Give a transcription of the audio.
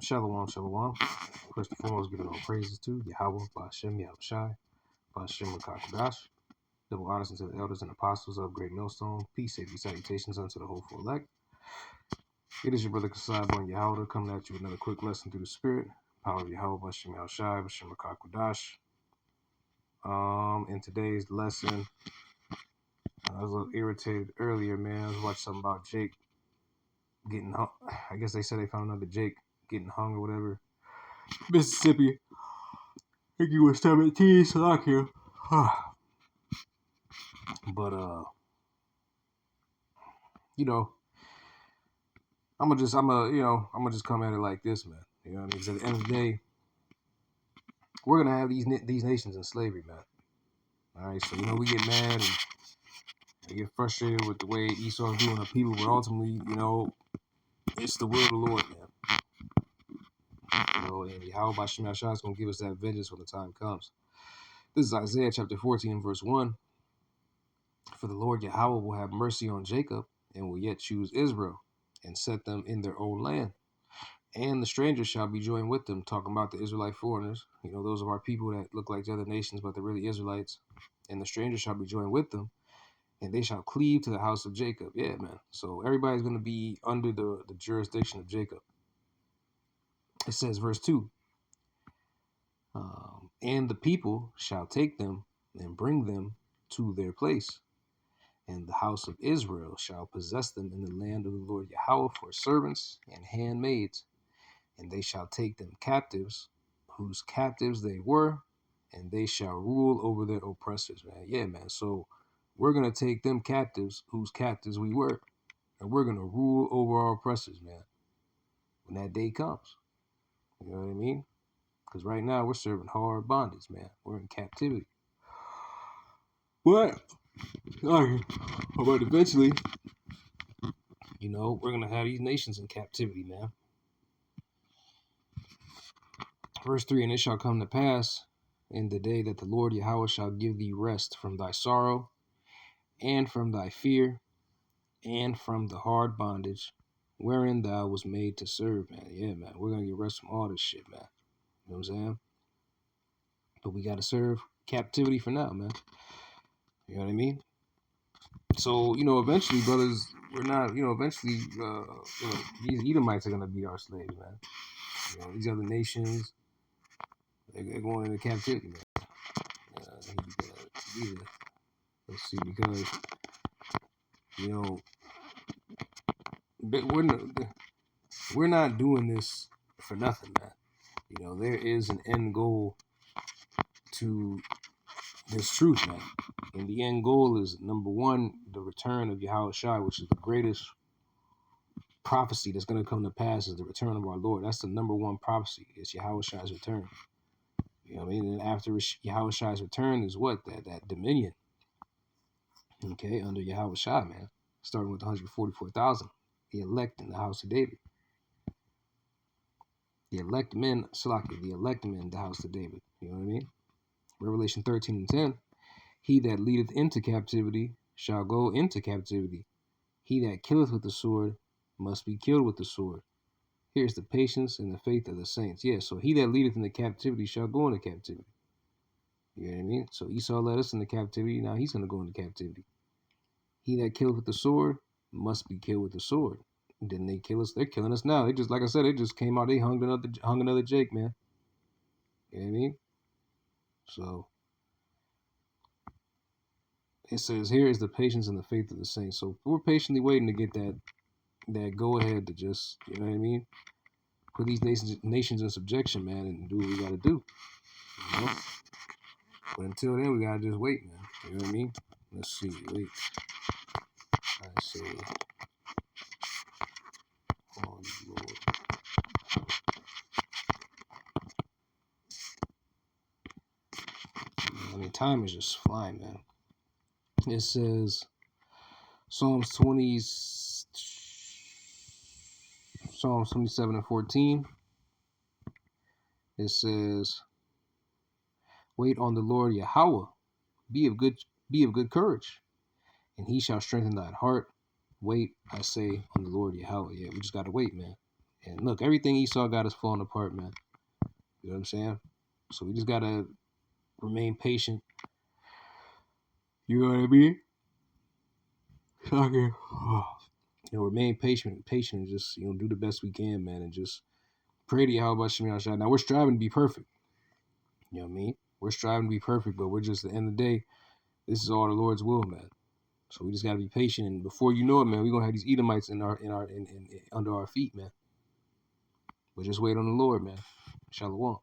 Shalom, shalom. First and foremost, giving all praises to Yahweh, Ba'ashem, Yahushai, Ba'ashem, Rakakadash. Double honors unto the elders and apostles of Great Millstone. Peace, safety, salutations unto the hopeful elect. It is your brother Kasai Bon Yahweh coming at you with another quick lesson through the Spirit. Power of Yahweh, Ba'ashem, Yahushai, Ba'ashem, Rakakadash. In today's lesson, I was a little irritated earlier, man. I was watching something about Jake getting hung. I guess they said they found another Jake getting hung or whatever. Mississippi. I think he was 17, so I can. But you know, I'm gonna just come at it like this, man. You know what I mean? Because at the end of the day, we're gonna have these nations in slavery, man. All right, so we get mad and get frustrated with the way Esau's doing to people, but ultimately, it's the will of the Lord, man. And Yahweh Ba'ashem Yahushua is gonna give us that vengeance when the time comes. This is Isaiah chapter 14, verse 1. For the Lord Yahweh will have mercy on Jacob and will yet choose Israel and set them in their own land. And the strangers shall be joined with them, talking about the Israelite foreigners. Those are our people that look like the other nations, but they're really Israelites. And the strangers shall be joined with them, and they shall cleave to the house of Jacob. Yeah, man. So everybody's going to be under the jurisdiction of Jacob. It says, verse 2, and the people shall take them and bring them to their place. And the house of Israel shall possess them in the land of the Lord Yahweh for servants and handmaids. And they shall take them captives, whose captives they were, and they shall rule over their oppressors, man. Yeah, man. So we're going to take them captives, whose captives we were, and we're going to rule over our oppressors, man, when that day comes. You know what I mean? Because right now we're serving hard bondage, man. We're in captivity. But eventually, we're going to have these nations in captivity, man. Verse 3, and it shall come to pass in the day that the Lord Yahweh shall give thee rest from thy sorrow, and from thy fear, and from the hard bondage wherein thou was made to serve, man. Yeah, man. We're going to get rest from all this shit, man. You know what I'm saying? But we got to serve captivity for now, man. You know what I mean? So, eventually, brothers, we're not, eventually, these Edomites are going to be our slaves, man. These other nations, they're going into captivity, man. Let's see, because, we're not doing this for nothing, man. There is an end goal to this truth, man. And the end goal is, number one, the return of Yahushua, which is the greatest prophecy that's going to come to pass, is the return of our Lord. That's the number one prophecy, is Yahushua's return. You know what I mean? And after Yahushua's return is what? That dominion. Okay, under Yahushua, man. Starting with 144,000. The elect in the house of David. The elect men, the elect men in the house of David. You know what I mean? Revelation 13:10. He that leadeth into captivity shall go into captivity. He that killeth with the sword must be killed with the sword. Here's the patience and the faith of the saints. Yeah, so he that leadeth into captivity shall go into captivity. You know what I mean? So Esau led us into captivity. Now he's going to go into captivity. He that killeth with the sword must be killed with the sword. Didn't they kill us? They're killing us now. They just, like I said, they just came out. They hung another Jake, man. You know what I mean? So it says, here is the patience and the faith of the saints. So we're patiently waiting to get that go ahead to just, you know what I mean, put these nations in subjection, man, and do what we got to do. But until then, we got to just wait, man. You know what I mean? Let's see. Wait. I say, oh, Lord. I mean, time is just flying, man. It says, Psalms 27:14. It says, wait on the Lord Yahweh, be of good courage, and he shall strengthen thine heart. Wait, I say, on the Lord Yahweh. Yeah, we just gotta wait, man. And look, everything Esau got is falling apart, man. You know what I'm saying? So we just gotta remain patient. You know what I mean? Okay. Remain patient, and just do the best we can, man, and just pray to Yahweh Shem Yahshua. Now we're striving to be perfect. You know what I mean? We're striving to be perfect, but we're just at the end of the day, this is all the Lord's will, man. So we just gotta be patient, and before you know it, man, we're gonna have these Edomites under our feet, man. But just wait on the Lord, man. Shalom.